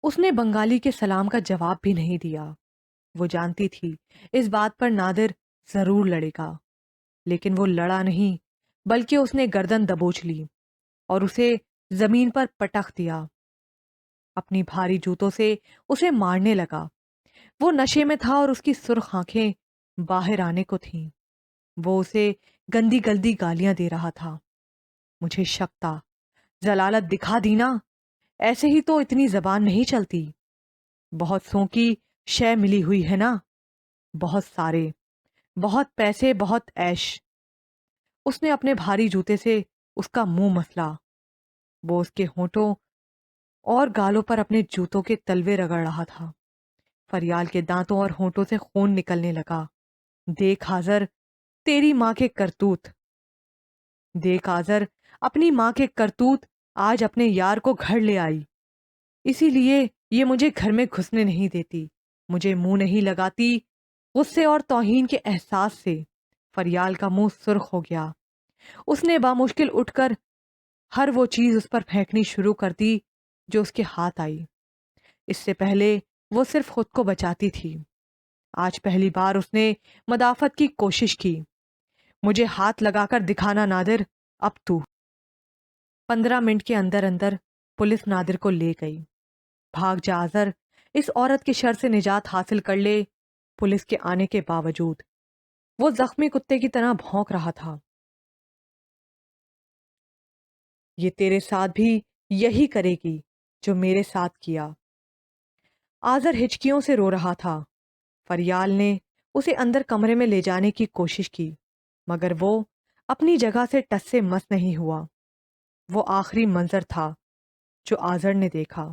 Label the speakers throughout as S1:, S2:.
S1: اس نے بنگالی کے سلام کا جواب بھی نہیں دیا۔ وہ جانتی تھی اس بات پر نادر ضرور لڑے گا، لیکن وہ لڑا نہیں، بلکہ اس نے گردن دبوچ لی اور اسے زمین پر پٹخ دیا۔ اپنی بھاری جوتوں سے اسے مارنے لگا۔ وہ نشے میں تھا اور اس کی سرخ آنکھیں باہر آنے کو تھیں۔ وہ اسے گندی گندی گالیاں دے رہا تھا۔ مجھے شک تھا، ذلالت دکھا دی نا، ایسے ہی تو اتنی زبان نہیں چلتی۔ بہت سو کی شے ملی ہوئی ہے نا، بہت سارے، بہت پیسے، بہت عیش۔ اس نے اپنے بھاری جوتے سے اس کا منہ مسلا۔ وہ اس کے ہونٹوں اور گالوں پر اپنے جوتوں کے تلوے رگڑ رہا تھا۔ فریال کے دانتوں اور ہونٹوں سے خون نکلنے لگا۔ دیکھ آذر، تیری ماں کے کرتوت، دیکھ آذر، اپنی ماں کے کرتوت آج اپنے یار کو گھر لے آئی، اسی لیے یہ مجھے گھر میں گھسنے نہیں دیتی، مجھے منہ نہیں لگاتی۔ غصے اور توہین کے احساس سے فریال کا منہ سرخ ہو گیا۔ اس نے بامشکل اٹھ کر ہر وہ چیز اس پر پھینکنی شروع کر دی جو اس کے ہاتھ آئی۔ اس سے پہلے وہ صرف خود کو بچاتی تھی، آج پہلی بار اس نے مدافعت کی کوشش کی۔ مجھے ہاتھ لگا کر دکھانا نادر، اب تو۔ 15 منٹ کے اندر اندر پولیس نادر کو لے گئی۔ بھاگ جا آذر، اس عورت کے شر سے نجات حاصل کر لے۔ پولیس کے آنے کے باوجود وہ زخمی کتے کی طرح بھونک رہا تھا۔ یہ تیرے ساتھ بھی یہی کرے گی جو میرے ساتھ کیا۔ آذر ہچکیوں سے رو رہا تھا۔ فریال نے اسے اندر کمرے میں لے جانے کی کوشش کی، مگر وہ اپنی جگہ سے ٹس سے مس نہیں ہوا۔ وہ آخری منظر تھا جو آذر نے دیکھا،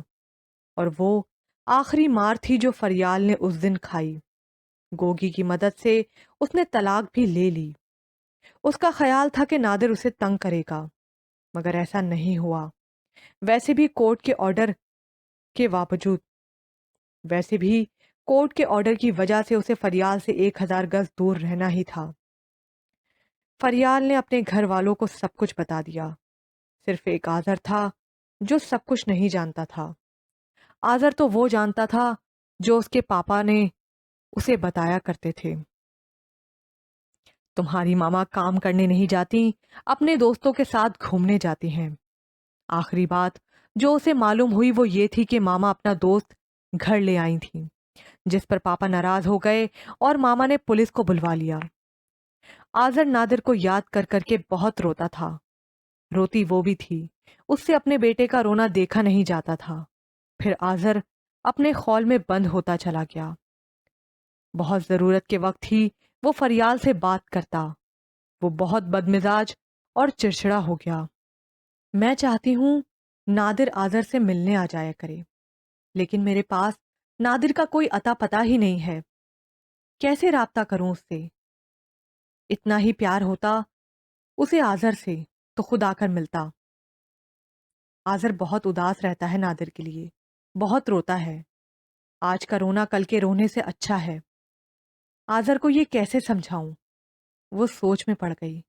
S1: اور وہ آخری مار تھی جو فریال نے اس دن کھائی۔ گوگی کی مدد سے اس نے طلاق بھی لے لی۔ اس کا خیال تھا کہ نادر اسے تنگ کرے گا، مگر ایسا نہیں ہوا۔ ویسے بھی کورٹ کے آرڈر کے باوجود ویسے بھی کورٹ کے آرڈر کی وجہ سے اسے فریال سے 1000 گز دور رہنا ہی تھا۔ فریال نے اپنے گھر والوں کو سب کچھ بتا دیا۔ صرف ایک آذر تھا جو سب کچھ نہیں جانتا تھا۔ آذر تو وہ جانتا تھا جو اس کے پاپا نے اسے بتایا کرتے تھے۔ تمہاری ماما کام کرنے نہیں جاتی، اپنے دوستوں کے ساتھ گھومنے جاتی ہیں۔ آخری بات جو اسے معلوم ہوئی وہ یہ تھی کہ ماما اپنا دوست گھر لے آئی تھی، جس پر پاپا ناراض ہو گئے اور ماما نے پولیس کو بلوا لیا۔ آذر نادر کو یاد کر کر کے بہت روتا تھا۔ روتی وہ بھی تھی، اس سے اپنے بیٹے کا رونا دیکھا نہیں جاتا تھا۔ پھر آذر اپنے خول میں بند ہوتا چلا گیا۔ بہت ضرورت کے وقت ہی وہ فریال سے بات کرتا۔ وہ بہت بدمزاج اور چڑچڑا ہو گیا۔ میں چاہتی ہوں نادر آذر سے ملنے آ جایا کرے، لیکن میرے پاس نادر کا کوئی اتا پتہ ہی نہیں ہے، کیسے رابطہ کروں اس سے؟ اتنا ہی پیار ہوتا اسے آذر سے تو خود آ کر ملتا۔ آذر بہت اداس رہتا ہے نادر کے لیے، بہت روتا ہے۔ آج کا رونا کل کے رونے سے اچھا ہے۔ آذر کو یہ کیسے سمجھاؤں؟ وہ سوچ میں پڑ گئی۔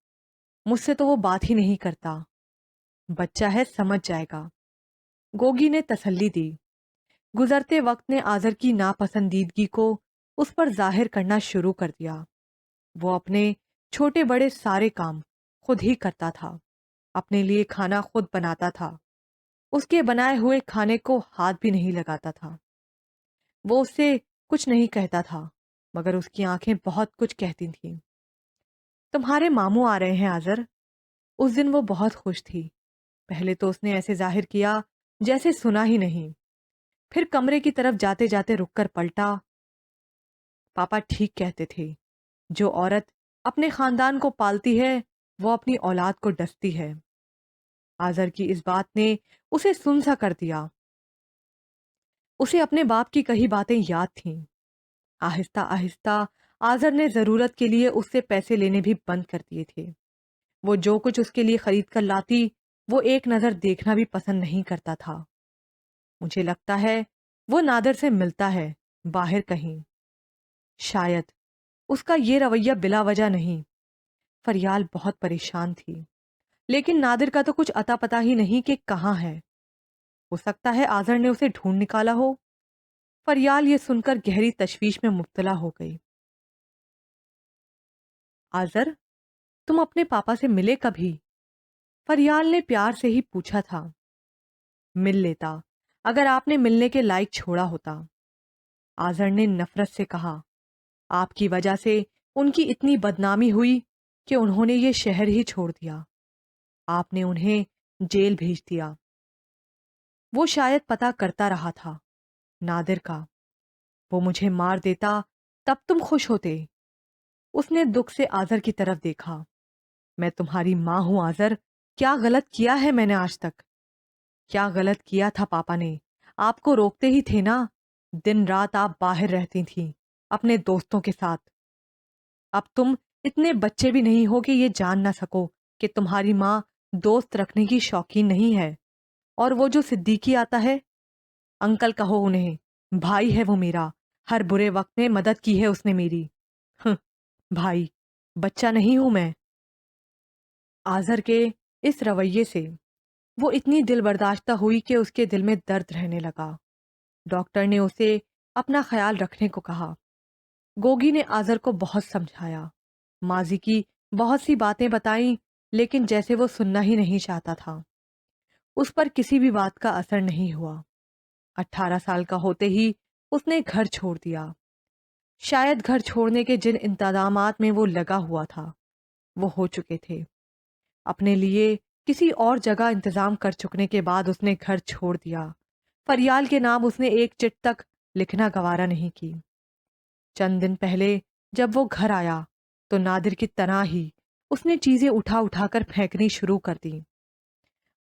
S1: مجھ سے تو وہ بات ہی نہیں کرتا، بچہ ہے سمجھ جائے گا۔ گوگی نے تسلی دی۔ گزرتے وقت نے آذر کی ناپسندیدگی کو اس پر ظاہر کرنا شروع کر دیا۔ وہ اپنے چھوٹے بڑے سارے کام خود ہی کرتا تھا، اپنے لیے کھانا خود بناتا تھا، اس کے بنائے ہوئے کھانے کو ہاتھ بھی نہیں لگاتا تھا۔ وہ اس سے کچھ نہیں کہتا تھا، مگر اس کی آنکھیں بہت کچھ کہتی تھیں۔ تمہارے ماموں آ رہے ہیں آذر۔ اس دن وہ بہت خوش تھی۔ پہلے تو اس نے ایسے ظاہر کیا جیسے سنا ہی نہیں، پھر کمرے کی طرف جاتے جاتے رک کر پلٹا۔ پاپا ٹھیک کہتے تھے، جو عورت اپنے خاندان کو پالتی ہے وہ اپنی اولاد کو ڈستی ہے۔ آذر کی اس بات نے اسے سن سا کر دیا۔ اسے اپنے باپ کی کہی باتیں یاد تھیں۔ آہستہ آہستہ آذر نے ضرورت کے لیے اس سے پیسے لینے بھی بند کر دیے تھے۔ وہ جو کچھ اس کے لیے خرید کر لاتی وہ ایک نظر دیکھنا بھی پسند نہیں کرتا تھا۔ مجھے لگتا ہے وہ نادر سے ملتا ہے باہر کہیں، شاید اس کا یہ رویہ بلا وجہ نہیں۔ فریال بہت پریشان تھی، لیکن نادر کا تو کچھ اتا پتا ہی نہیں کہ کہاں ہے۔ ہو سکتا ہے آزر نے اسے ڈھونڈ نکالا ہو۔ فریال یہ سن کر گہری تشویش میں مبتلا ہو گئی۔ آزر، تم اپنے پاپا سے ملے کبھی؟ فریال نے پیار سے ہی پوچھا تھا۔ مل لیتا، اگر آپ نے ملنے کے لائق چھوڑا ہوتا، آزر نے نفرت سے کہا۔ آپ کی وجہ سے ان کی اتنی بدنامی ہوئی کہ انہوں نے یہ شہر ہی چھوڑ دیا۔ آپ نے انہیں جیل بھیج دیا۔ وہ شاید پتہ کرتا رہا تھا نادر کا۔ وہ مجھے مار دیتا تب تم خوش ہوتے۔ اس نے دکھ سے آزر کی طرف دیکھا۔ میں تمہاری ماں ہوں آزر، کیا غلط کیا ہے میں نے آج تک؟ کیا غلط کیا تھا پاپا نے؟ آپ کو روکتے ہی تھے نا، دن رات آپ باہر رہتی تھیں اپنے دوستوں کے ساتھ۔ اب تم اتنے بچے بھی نہیں ہو کہ یہ جان نہ سکو کہ تمہاری ماں دوست رکھنے کی شوقین نہیں ہے۔ اور وہ جو صدیقی آتا ہے، انکل کہو انہیں، بھائی ہے وہ میرا، ہر برے وقت میں مدد کی ہے اس نے میری۔ بھائی، بچہ نہیں ہوں میں۔ آزر کے اس رویے سے وہ اتنی دل برداشتہ ہوئی کہ اس کے دل میں درد رہنے لگا۔ ڈاکٹر نے اسے اپنا خیال رکھنے کو کہا۔ گوگی نے آزر کو بہت سمجھایا، ماضی کی بہت سی باتیں بتائیں، لیکن جیسے وہ سننا ہی نہیں چاہتا تھا۔ اس پر کسی بھی بات کا اثر نہیں ہوا۔ 18 سال کا ہوتے ہی اس نے گھر چھوڑ دیا۔ شاید گھر چھوڑنے کے جن انتظامات میں وہ لگا ہوا تھا وہ ہو چکے تھے۔ اپنے لیے کسی اور جگہ انتظام کر چکنے کے بعد اس نے گھر چھوڑ دیا۔ فریال کے نام اس نے ایک چٹ تک لکھنا گوارا نہیں کی۔ چند دن پہلے جب وہ گھر آیا تو نادر کی طرح ہی اس نے چیزیں اٹھا اٹھا کر پھینکنی شروع کر دی۔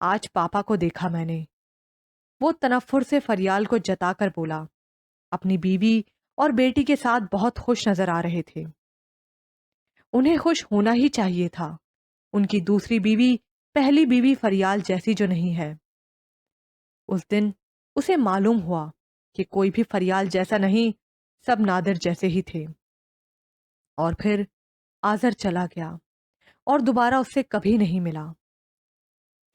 S1: آج پاپا کو دیکھا میں نے، وہ تنفر سے فریال کو جتا کر بولا۔ اپنی بیوی اور بیٹی کے ساتھ بہت خوش نظر آ رہے تھے۔ انہیں خوش ہونا ہی چاہیے تھا، ان کی دوسری بیوی پہلی بیوی فریال جیسی جو نہیں ہے۔ اس دن اسے معلوم ہوا کہ کوئی بھی فریال جیسا نہیں، سب نادر جیسے ہی تھے۔ اور پھر آزر چلا گیا اور دوبارہ اس سے کبھی نہیں ملا۔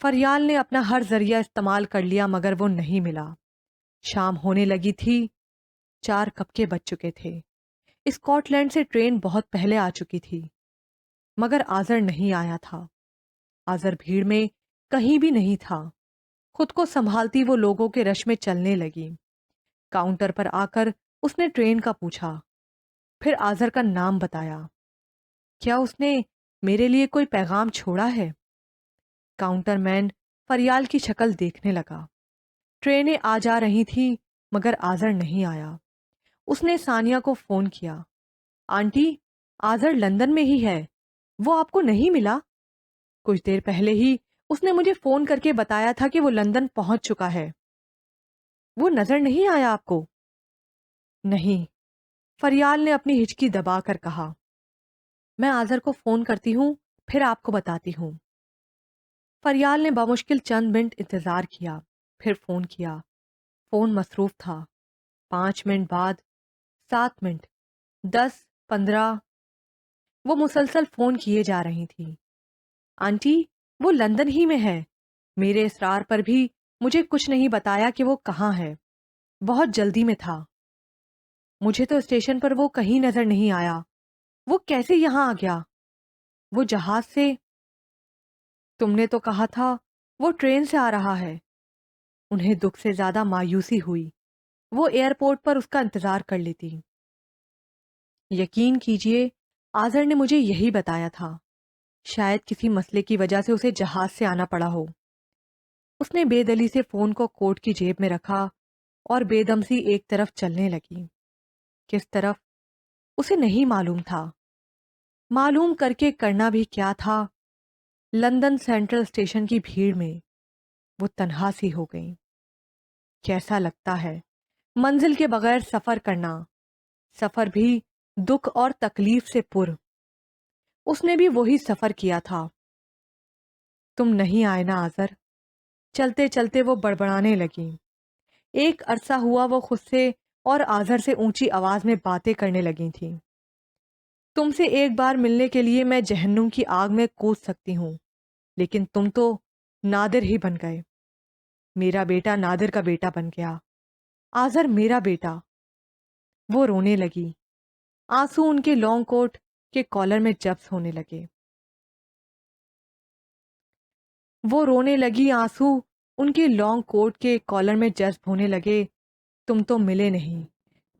S1: فریال نے اپنا ہر ذریعہ استعمال کر لیا مگر وہ نہیں ملا۔ شام ہونے لگی تھی، 4 کب کے بج چکے تھے۔ اسکاٹ لینڈ سے ٹرین بہت پہلے آ چکی تھی، مگر آزر نہیں آیا تھا۔ آزر بھیڑ میں کہیں بھی نہیں تھا۔ خود کو سنبھالتی وہ لوگوں کے رش میں چلنے لگی۔ کاؤنٹر پر آ کر اس نے ٹرین کا پوچھا، پھر آزر کا نام بتایا۔ کیا اس نے میرے لیے کوئی پیغام چھوڑا ہے؟ کاؤنٹر مین فریال کی شکل دیکھنے لگا۔ ٹرینیں آ جا رہی تھی مگر آزر نہیں آیا۔ اس نے ثانیہ کو فون کیا۔ آنٹی، آزر لندن میں ہی ہے، وہ آپ کو نہیں ملا؟ کچھ دیر پہلے ہی اس نے مجھے فون کر کے بتایا تھا کہ وہ لندن پہنچ چکا ہے۔ وہ نظر نہیں آیا آپ کو؟ نہیں، فریال نے اپنی ہچکی دبا کر کہا۔ میں آزر کو فون کرتی ہوں، پھر آپ کو بتاتی ہوں۔ فریال نے بمشکل چند منٹ انتظار کیا، پھر فون کیا۔ فون مصروف تھا۔ 5 منٹ بعد، 7 منٹ، 10، 15، وہ مسلسل فون کیے جا رہی تھی۔ آنٹی، وہ لندن ہی میں ہے، میرے اصرار پر بھی مجھے کچھ نہیں بتایا کہ وہ کہاں ہے، بہت جلدی میں تھا۔ مجھے تو اسٹیشن پر وہ کہیں نظر نہیں آیا، وہ کیسے یہاں آ گیا؟ وہ جہاز سے؟ تم نے تو کہا تھا وہ ٹرین سے آ رہا ہے۔ انہیں دکھ سے زیادہ مایوسی ہوئی۔ وہ ایئرپورٹ پر اس کا انتظار کر لیتی۔ یقین کیجئے، آزر نے مجھے یہی بتایا تھا۔ شاید کسی مسئلے کی وجہ سے اسے جہاز سے آنا پڑا ہو۔ اس نے بے دلی سے فون کو کوٹ کی جیب میں رکھا اور بے دم سی ایک طرف چلنے لگی۔ کس طرف اسے نہیں معلوم تھا۔ معلوم کر کے کرنا بھی کیا تھا؟ لندن سینٹرل اسٹیشن کی بھیڑ میں وہ تنہا سی ہو گئی۔ کیسا لگتا ہے منزل کے بغیر سفر کرنا، سفر بھی دکھ اور تکلیف سے پر۔ اس نے بھی وہی سفر کیا تھا۔ تم نہیں آئے نا آزر؟ چلتے چلتے وہ بڑبڑانے لگی۔ ایک عرصہ ہوا وہ خود سے اور آزر سے اونچی آواز میں باتیں کرنے لگی تھیں۔ تم سے ایک بار ملنے کے لیے میں جہنم کی آگ میں کود سکتی ہوں، لیکن تم تو نادر ہی بن گئے۔ میرا بیٹا نادر کا بیٹا بن گیا، آذر میرا بیٹا۔ وہ رونے لگی، آنسو ان کے لانگ کوٹ کے کالر میں جبس ہونے لگے۔ وہ رونے لگی، آنسو ان کے لانگ کوٹ کے کالر میں جذب ہونے لگے۔ تم تو ملے نہیں،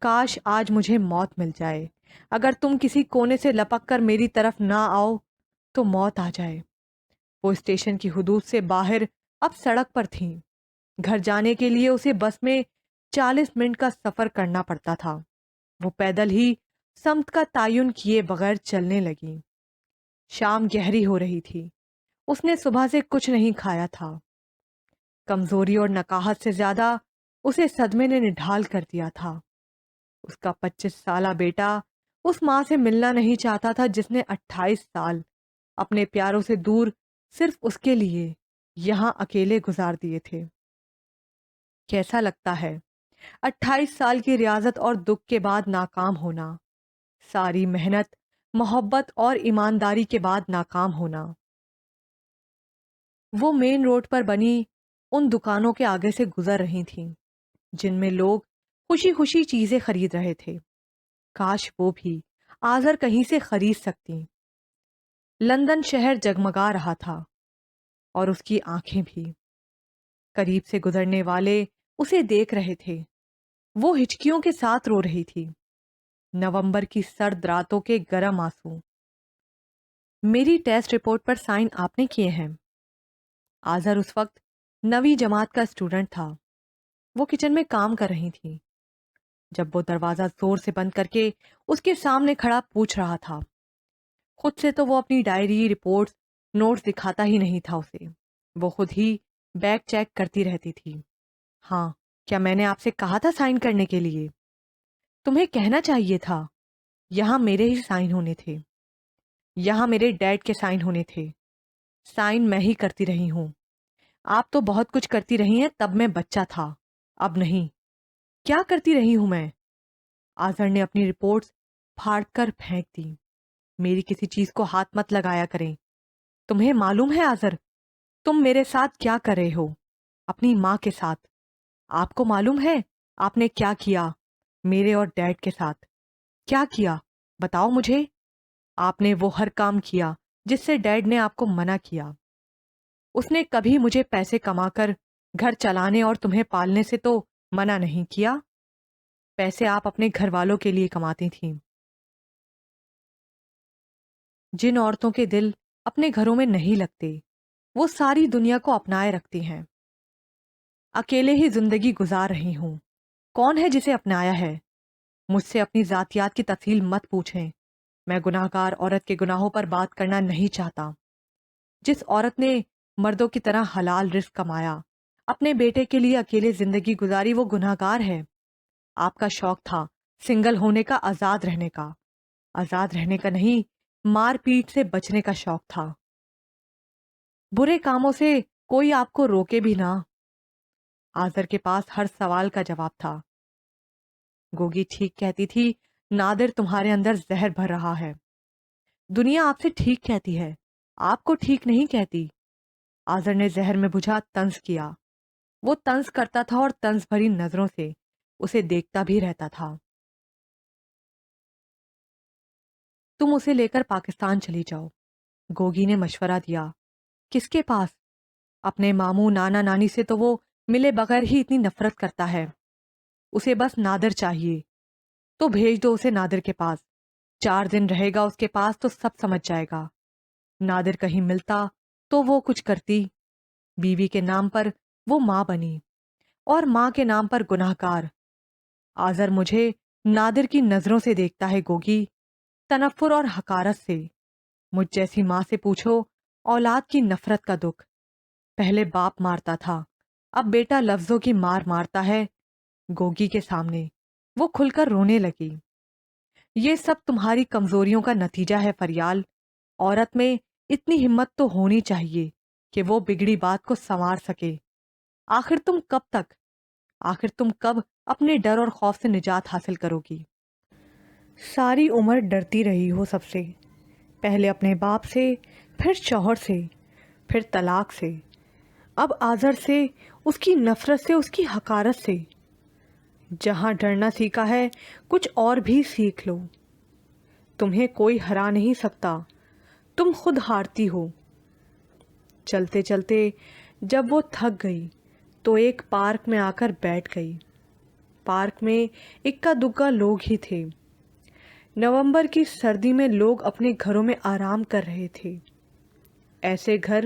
S1: کاش آج مجھے موت مل جائے۔ اگر تم کسی کونے سے لپک کر میری طرف نہ آؤ تو موت آ جائے۔ وہ اسٹیشن کی حدود سے باہر اب سڑک پر تھیں۔ گھر جانے کے لیے اسے بس میں 40 منٹ کا سفر کرنا پڑتا تھا۔ وہ پیدل ہی سمت کا تعین کیے بغیر چلنے لگی۔ شام گہری ہو رہی تھی۔ اس نے صبح سے کچھ نہیں کھایا تھا۔ کمزوری اور نکاہت سے زیادہ اسے صدمے نے نڈھال کر دیا تھا۔ اس کا 25 سالہ بیٹا اس ماں سے ملنا نہیں چاہتا تھا جس نے 28 سال اپنے پیاروں سے دور صرف اس کے لیے یہاں اکیلے گزار دیے تھے۔ کیسا لگتا ہے 28 سال کی ریاضت اور دکھ کے بعد ناکام ہونا، ساری محنت، محبت اور ایمانداری کے بعد ناکام ہونا۔ وہ مین روڈ پر بنی ان دکانوں کے آگے سے گزر رہی تھیں جن میں لوگ خوشی خوشی چیزیں خرید رہے تھے۔ کاش وہ بھی آذر کہیں سے خرید سکتی۔ لندن شہر جگمگا رہا تھا اور اس کی آنکھیں بھی۔ قریب سے گزرنے والے اسے دیکھ رہے تھے۔ وہ ہچکیوں کے ساتھ رو رہی تھی، نومبر کی سرد راتوں کے گرم آنسو۔ میری ٹیسٹ رپورٹ پر سائن آپ نے کیے ہیں؟ آذر اس وقت 9ویں جماعت کا اسٹوڈنٹ تھا۔ وہ کچن میں کام کر رہی تھی جب وہ دروازہ زور سے بند کر کے اس کے سامنے کھڑا پوچھ رہا تھا۔ خود سے تو وہ اپنی ڈائری، رپورٹس، نوٹس دکھاتا ہی نہیں تھا اسے۔ وہ خود ہی بیگ چیک کرتی رہتی تھی۔ ہاں، کیا میں نے آپ سے کہا تھا سائن کرنے کے لیے؟ تمہیں کہنا چاہیے تھا۔ یہاں میرے ہی سائن ہونے تھے، یہاں میرے ڈیڈ کے سائن ہونے تھے۔ سائن میں ہی کرتی رہی ہوں۔ آپ تو بہت کچھ کرتی رہی ہیں، تب میں بچہ تھا، اب نہیں۔ کیا کرتی رہی ہوں میں؟ آذر نے اپنی رپورٹس پھاڑ کر پھینک دی۔ میری کسی چیز کو ہاتھ مت لگایا کریں۔ تمہیں معلوم ہے آذر، تم میرے ساتھ کیا کر رہے ہو، اپنی ماں کے ساتھ؟ آپ کو معلوم ہے آپ نے کیا کیا میرے اور ڈیڈ کے ساتھ؟ کیا کیا بتاؤ مجھے۔ آپ نے وہ ہر کام کیا جس سے ڈیڈ نے آپ کو منع کیا۔ اس نے کبھی مجھے پیسے کما کر گھر چلانے اور تمہیں پالنے سے تو منع نہیں کیا۔ پیسے آپ اپنے گھر والوں کے لیے کماتی تھیں۔ جن عورتوں کے دل اپنے گھروں میں نہیں لگتے وہ ساری دنیا کو اپنائے رکھتی ہیں۔ اکیلے ہی زندگی گزار رہی ہوں۔ کون ہے جسے اپنایا ہے؟ مجھ سے اپنی ذاتیات کی تفصیل مت پوچھیں۔ میں گناہ گار عورت کے گناہوں پر بات کرنا نہیں چاہتا۔ جس عورت نے مردوں کی طرح حلال رزق کمایا، اپنے بیٹے کے لیے اکیلے زندگی گزاری، وہ گناہ گار ہے۔ آپ کا شوق تھا سنگل ہونے کا، آزاد رہنے کا۔ آزاد رہنے کا نہیں، مار پیٹ سے بچنے کا شوق تھا۔ برے کاموں سے کوئی آپ کو روکے بھی نہ۔ آذر کے پاس ہر سوال کا جواب تھا۔ گوگی ٹھیک کہتی تھی، نادر تمہارے اندر زہر بھر رہا ہے۔ دنیا آپ سے ٹھیک کہتی ہے، آپ کو ٹھیک نہیں کہتی۔ آذر نے زہر میں بجھا طنز کیا۔ وہ طنز کرتا تھا اور طنز بھری نظروں سے اسے دیکھتا بھی رہتا تھا۔ تم اسے لے کر پاکستان چلی جاؤ، گوگی نے مشورہ دیا۔ کس کے پاس؟ اپنے ماموں نانا نانی سے تو وہ ملے بغیر ہی اتنی نفرت کرتا ہے۔ اسے بس نادر چاہیے، تو بھیج دو اسے نادر کے پاس۔ 4 دن رہے گا اس کے پاس تو سب سمجھ جائے گا۔ نادر کہیں ملتا تو وہ کچھ کرتی۔ بیوی کے نام پر وہ ماں بنی اور ماں کے نام پر گناہ گار۔ آذر مجھے نادر کی نظروں سے دیکھتا ہے گوگی، تنفر اور حقارت سے۔ مجھ جیسی ماں سے پوچھو اولاد کی نفرت کا دکھ۔ پہلے باپ مارتا تھا، اب بیٹا لفظوں کی مار مارتا ہے۔ گوگی کے سامنے وہ کھل کر رونے لگی۔ یہ سب تمہاری کمزوریوں کا نتیجہ ہے فریال۔ عورت میں اتنی ہمت تو ہونی چاہیے کہ وہ بگڑی بات کو سنوار سکے۔ آخر تم کب تک، آخر تم کب اپنے ڈر اور خوف سے نجات حاصل کرو گی؟ ساری عمر ڈرتی رہی ہو سب سے، پہلے اپنے باپ سے، پھر شوہر سے، پھر طلاق سے۔ اب آزر سے، اس کی نفرت سے، اس کی حقارت سے، جہاں ڈرنا سیکھا ہے کچھ اور بھی سیکھ لو۔ تمہیں کوئی ہرا نہیں سکتا، تم خود ہارتی ہو۔ چلتے چلتے جب وہ تھک گئی تو ایک پارک میں آ کر بیٹھ گئی۔ پارک میں اکا دکا لوگ ہی تھے۔ نومبر کی سردی میں لوگ اپنے گھروں میں آرام کر رہے تھے، ایسے گھر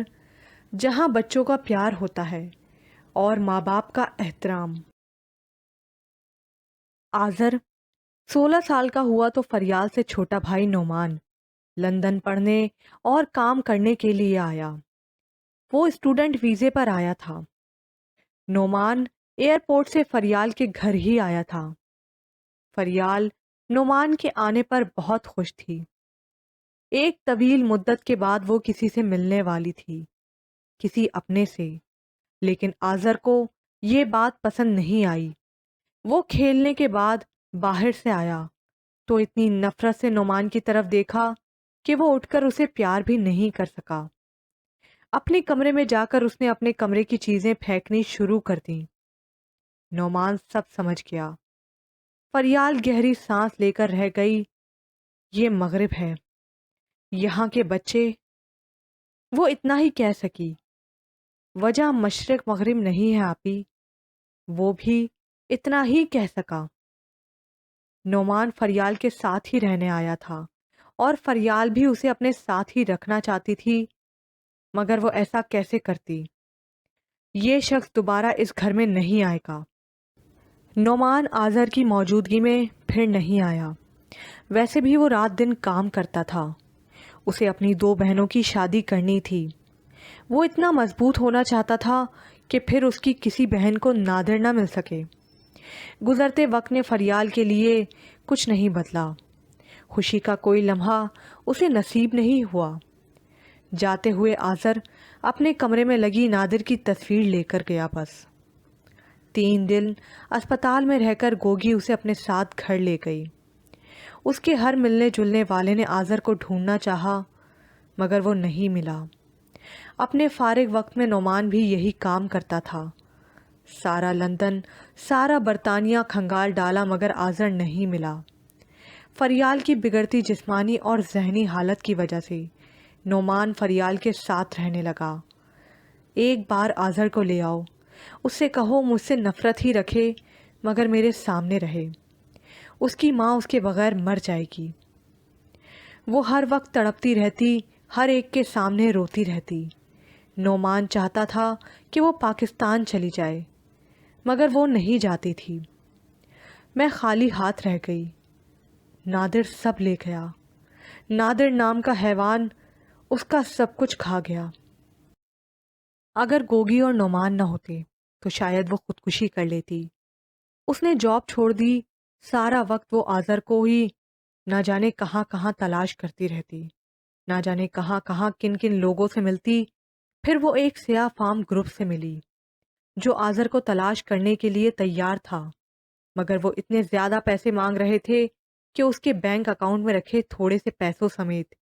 S1: جہاں بچوں کا پیار ہوتا ہے اور ماں باپ کا احترام۔ آذر 16 سال کا ہوا تو فریال سے چھوٹا بھائی نعمان لندن پڑھنے اور کام کرنے کے لیے آیا۔ وہ اسٹوڈنٹ ویزے پر آیا تھا۔ نعمان ایئرپورٹ سے فریال کے گھر ہی آیا تھا۔ فریال نعمان کے آنے پر بہت خوش تھی۔ ایک طویل مدت کے بعد وہ کسی سے ملنے والی تھی، کسی اپنے سے، لیکن آذر کو یہ بات پسند نہیں آئی۔ وہ کھیلنے کے بعد باہر سے آیا تو اتنی نفرت سے نعمان کی طرف دیکھا کہ وہ اٹھ کر اسے پیار بھی نہیں کر سکا۔ اپنے کمرے میں جا کر اس نے اپنے کمرے کی چیزیں پھینکنی شروع کر دیں۔ نعمان سب سمجھ گیا۔ فریال گہری سانس لے کر رہ گئی۔ یہ مغرب ہے، یہاں کے بچے، وہ اتنا ہی کہہ سکی۔ وجہ مشرق مغرب نہیں ہے آپی، وہ بھی اتنا ہی کہہ سکا۔ نعمان فریال کے ساتھ ہی رہنے آیا تھا اور فریال بھی اسے اپنے ساتھ ہی رکھنا چاہتی تھی، مگر وہ ایسا کیسے کرتی؟ یہ شخص دوبارہ اس گھر میں نہیں آئے گا۔ نعمان آذر کی موجودگی میں پھر نہیں آیا۔ ویسے بھی وہ رات دن کام کرتا تھا۔ اسے اپنی 2 بہنوں کی شادی کرنی تھی۔ وہ اتنا مضبوط ہونا چاہتا تھا کہ پھر اس کی کسی بہن کو نادر نہ مل سکے۔ گزرتے وقت نے فریال کے لیے کچھ نہیں بدلا۔ خوشی کا کوئی لمحہ اسے نصیب نہیں ہوا۔ جاتے ہوئے آذر اپنے کمرے میں لگی نادر کی تصویر لے کر گیا بس۔ 3 دن اسپتال میں رہ کر گوگی اسے اپنے ساتھ گھر لے گئی۔ اس کے ہر ملنے جلنے والے نے آذر کو ڈھونڈنا چاہا، مگر وہ نہیں ملا۔ اپنے فارغ وقت میں نعمان بھی یہی کام کرتا تھا۔ سارا لندن، سارا برطانیہ کھنگال ڈالا مگر آذر نہیں ملا۔ فریال کی بگڑتی جسمانی اور ذہنی حالت کی وجہ سے نعمان فریال کے ساتھ رہنے لگا۔ ایک بار آذر کو لے آؤ، اس سے کہو مجھ سے نفرت ہی رکھے مگر میرے سامنے رہے۔ اس کی ماں اس کے بغیر مر جائے گی۔ وہ ہر وقت تڑپتی رہتی، ہر ایک کے سامنے روتی رہتی۔ نعمان چاہتا تھا کہ وہ پاکستان چلی جائے، مگر وہ نہیں جاتی تھی۔ میں خالی ہاتھ رہ گئی۔ نادر سب لے گیا۔ نادر نام کا حیوان اس کا سب کچھ کھا گیا۔ اگر گوگی اور نعمان نہ ہوتے تو شاید وہ خودکشی کر لیتی۔ اس نے جاب چھوڑ دی۔ سارا وقت وہ آذر کو ہی نہ جانے کہاں کہاں تلاش کرتی رہتی، نہ جانے کہاں کہاں کن کن لوگوں سے ملتی۔ پھر وہ ایک سیاہ فام گروپ سے ملی جو آذر کو تلاش کرنے کے لیے تیار تھا، مگر وہ اتنے زیادہ پیسے مانگ رہے تھے کہ اس کے بینک اکاؤنٹ میں رکھے تھوڑے سے پیسوں سمیت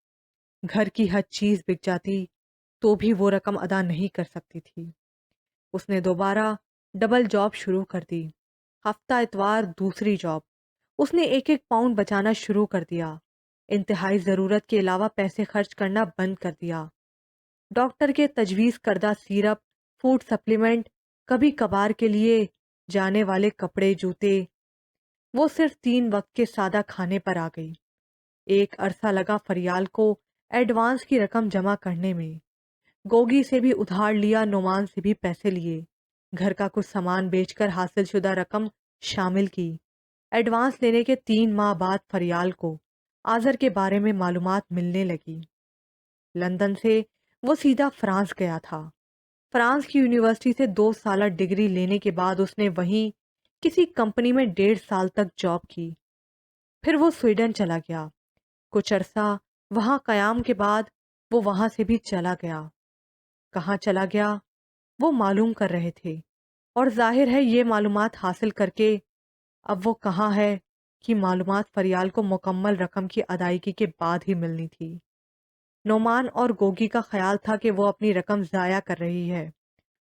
S1: گھر کی ہر چیز بک جاتی تو بھی وہ رقم ادا نہیں کر سکتی تھی۔ اس نے دوبارہ ڈبل جاب شروع کر دی۔ ہفتہ اتوار دوسری جاب۔ اس نے ایک ایک پاؤنڈ بچانا شروع کر دیا۔ انتہائی ضرورت کے علاوہ پیسے خرچ کرنا بند کر دیا۔ ڈاکٹر کے تجویز کردہ سیرپ، فوڈ سپلیمنٹ، کبھی کبھار کے لیے جانے والے کپڑے جوتے، وہ صرف 3 وقت کے سادہ کھانے پر آ گئی۔ ایک عرصہ لگا فریال کو ایڈوانس کی رقم جمع کرنے میں۔ گوگی سے بھی ادھار لیا، نعمان سے بھی پیسے لیے، گھر کا کچھ سامان بیچ کر حاصل شدہ رقم شامل کی۔ ایڈوانس لینے کے 3 ماہ بعد فریال کو آذر کے بارے میں معلومات ملنے لگی۔ لندن سے وہ سیدھا فرانس گیا تھا۔ فرانس کی یونیورسٹی سے 2 سالہ ڈگری لینے کے بعد اس نے وہیں کسی کمپنی میں 1.5 سال تک جاب کی۔ پھر وہ سویڈن چلا گیا۔ کچھ عرصہ وہاں قیام کے بعد وہ وہاں سے بھی چلا گیا۔ کہاں چلا گیا وہ معلوم کر رہے تھے، اور ظاہر ہے یہ معلومات حاصل کر کے اب وہ کہاں ہے کہ معلومات فریال کو مکمل رقم کی ادائیگی کے بعد ہی ملنی تھی۔ نعمان اور گوگی کا خیال تھا کہ وہ اپنی رقم ضائع کر رہی ہے،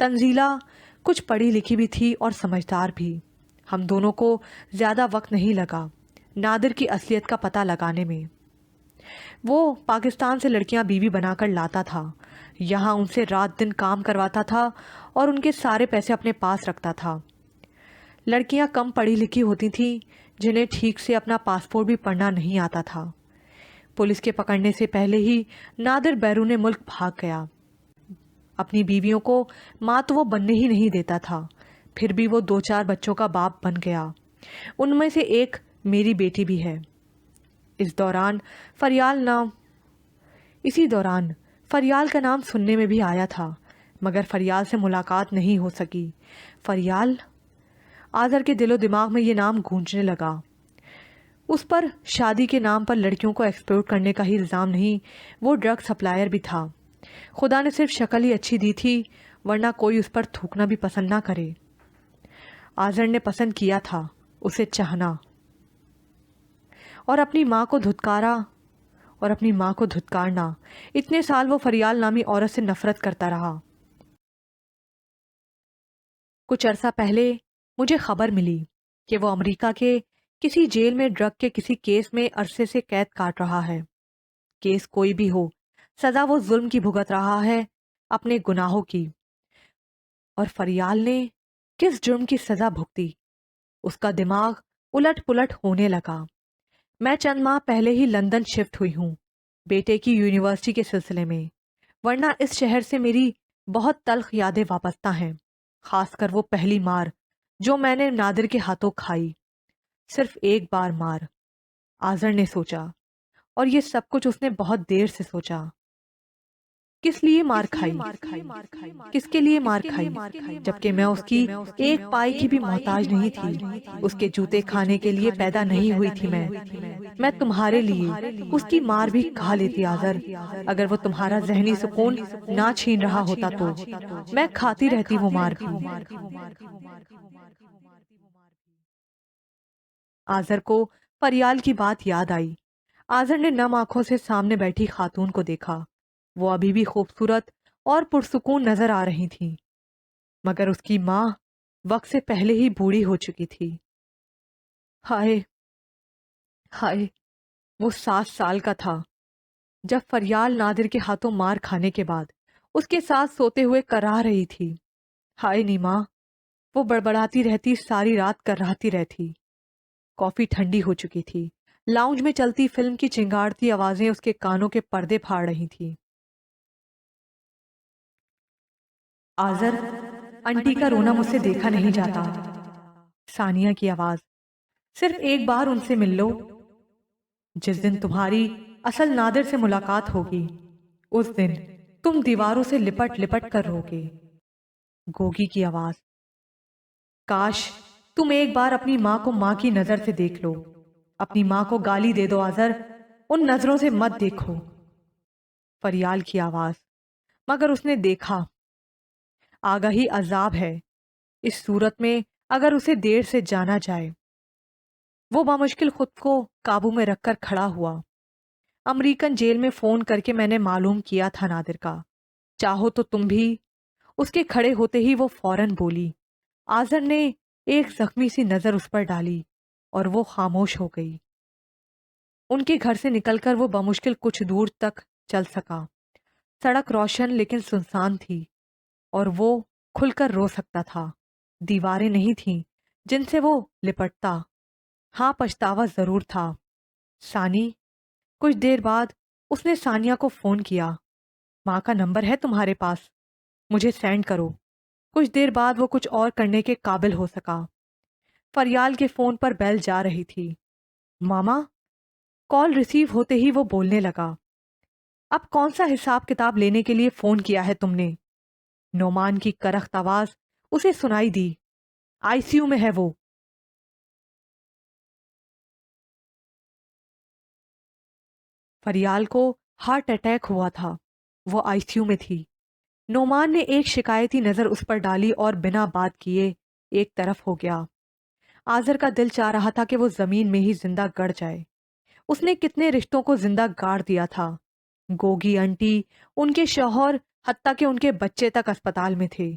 S1: تنزیلہ کچھ پڑھی لکھی بھی تھی اور سمجھدار بھی۔ ہم دونوں کو زیادہ وقت نہیں لگا نادر کی اصلیت کا پتہ لگانے میں۔ وہ پاکستان سے لڑکیاں بیوی بنا کر لاتا تھا، یہاں ان سے رات دن کام کرواتا تھا اور ان کے سارے پیسے اپنے پاس رکھتا تھا۔ لڑکیاں کم پڑھی لکھی ہوتی تھیں جنہیں ٹھیک سے اپنا پاسپورٹ بھی پڑھنا نہیں آتا تھا۔ پولیس کے پکڑنے سے پہلے ہی نادر بیرون ملک بھاگ گیا۔ اپنی بیویوں کو ماں تو وہ بننے ہی نہیں دیتا تھا، پھر بھی وہ 2-4 بچوں کا باپ بن گیا، ان میں سے ایک میری بیٹی بھی ہے۔ اسی دوران فریال کا نام سننے میں بھی آیا تھا، مگر فریال سے ملاقات نہیں ہو سکی۔ فریال؟ آذر کے دل و دماغ میں یہ نام گونجنے لگا۔ اس پر شادی کے نام پر لڑکیوں کو ایکسپلوٹ کرنے کا ہی الزام نہیں، وہ ڈرگ سپلائر بھی تھا۔ خدا نے صرف شکل ہی اچھی دی تھی، ورنہ کوئی اس پر تھوکنا بھی پسند نہ کرے۔ آذر نے پسند کیا تھا، اسے چاہنا، اور اپنی ماں کو دھتکارنا۔ اتنے سال وہ فریال نامی عورت سے نفرت کرتا رہا۔ کچھ عرصہ پہلے مجھے خبر ملی کہ وہ امریکہ کے کسی جیل میں ڈرگ کے کسی کیس میں عرصے سے قید کاٹ رہا ہے۔ کیس کوئی بھی ہو، سزا وہ ظلم کی بھگت رہا ہے، اپنے گناہوں کی۔ اور فریال نے کس جرم کی سزا بھگتی؟ اس کا دماغ الٹ پلٹ ہونے لگا۔ میں چند ماہ پہلے ہی لندن شفٹ ہوئی ہوں، بیٹے کی یونیورسٹی کے سلسلے میں، ورنہ اس شہر سے میری بہت تلخ یادیں وابستہ ہیں، خاص کر وہ پہلی مار جو میں نے نادر کے ہاتھوں کھائی۔ صرف ایک بار مار، آذر نے سوچا، اور یہ سب کچھ اس نے بہت دیر سے سوچا۔ کس لیے مار کھائی؟ کس کے لیے مار کھائی؟ جبکہ میں اس کی ایک پائی کی بھی محتاج نہیں تھی، اس کے جوتے کھانے کے لیے پیدا نہیں ہوئی تھی میں تمہارے لیے اس کی مار بھی کھا لیتی آذر، اگر وہ تمہارا ذہنی سکون نہ چھین رہا ہوتا تو میں کھاتی رہتی وہ مار بھی۔ آذر کو فریال کی بات یاد آئی۔ آذر نے نم آنکھوں سے سامنے بیٹھی خاتون کو دیکھا، وہ ابھی بھی خوبصورت اور پرسکون نظر آ رہی تھی، مگر اس کی ماں وقت سے پہلے ہی بوڑھی ہو چکی تھی۔ ہائے ہائے، وہ 7 سال کا تھا جب فریال نادر کے ہاتھوں مار کھانے کے بعد اس کے ساتھ سوتے ہوئے کرا رہی تھی۔ ہائے نیما، وہ بڑبڑاتی رہتی، ساری رات کراتی رہتی۔ کافی ٹھنڈی ہو چکی تھی، لاؤنج میں چلتی فلم کی چنگاڑتی آوازیں اس کے کانوں کے پردے پھاڑ رہی تھی۔ آذر، انٹی کا رونا مجھ سے دیکھا نہیں جاتا۔ ثانیہ کی آواز، صرف ایک بار ان سے مل لو۔ جس دن تمہاری اصل نادر سے ملاقات ہوگی، اس دن تم دیواروں سے لپٹ لپٹ کر روگے۔ گوگی کی آواز، کاش تم ایک بار اپنی ماں کو ماں کی نظر سے دیکھ لو۔ اپنی ماں کو گالی دے دو آذر، ان نظروں سے مت دیکھو۔ فریال کی آواز، مگر اس نے دیکھا۔ آگاہی عذاب ہے، اس صورت میں اگر اسے دیر سے جانا جائے۔ وہ بامشکل خود کو قابو میں رکھ کر کھڑا ہوا۔ امریکن جیل میں فون کر کے میں نے معلوم کیا تھا نادر کا، چاہو تو تم بھی۔ اس کے کھڑے ہوتے ہی وہ فوراً بولی۔ آذر نے ایک زخمی سی نظر اس پر ڈالی اور وہ خاموش ہو گئی۔ ان کے گھر سے نکل کر وہ بمشکل کچھ دور تک چل سکا۔ سڑک روشن لیکن سنسان تھی اور وہ کھل کر رو سکتا تھا۔ دیواریں نہیں تھیں جن سے وہ لپٹتا، ہاں پچھتاوا ضرور تھا۔ ثانی، کچھ دیر بعد اس نے ثانیہ کو فون کیا۔ ماں کا نمبر ہے تمہارے پاس؟ مجھے سینڈ کرو۔ کچھ دیر بعد وہ کچھ اور کرنے کے قابل ہو سکا۔ فریال کے فون پر بیل جا رہی تھی۔ ماما؟ کال ریسیو ہوتے ہی وہ بولنے لگا۔ اب کون سا حساب کتاب لینے کے لیے فون کیا ہے تم نے؟ نعمان کی کرخت آواز اسے سنائی دی۔ آئی سی یو میں ہے وہ۔ فریال کو ہارٹ اٹیک ہوا تھا، وہ آئی سی یو میں تھی۔ نعمان نے ایک شکایتی نظر اس پر ڈالی اور بنا بات کیے ایک طرف ہو گیا۔ آذر کا دل چاہ رہا تھا کہ وہ زمین میں ہی زندہ گڑ جائے۔ اس نے کتنے رشتوں کو زندہ گاڑ دیا تھا۔ گوگی انٹی، ان کے شوہر، حتیٰ کہ ان کے بچے تک اسپتال میں تھے۔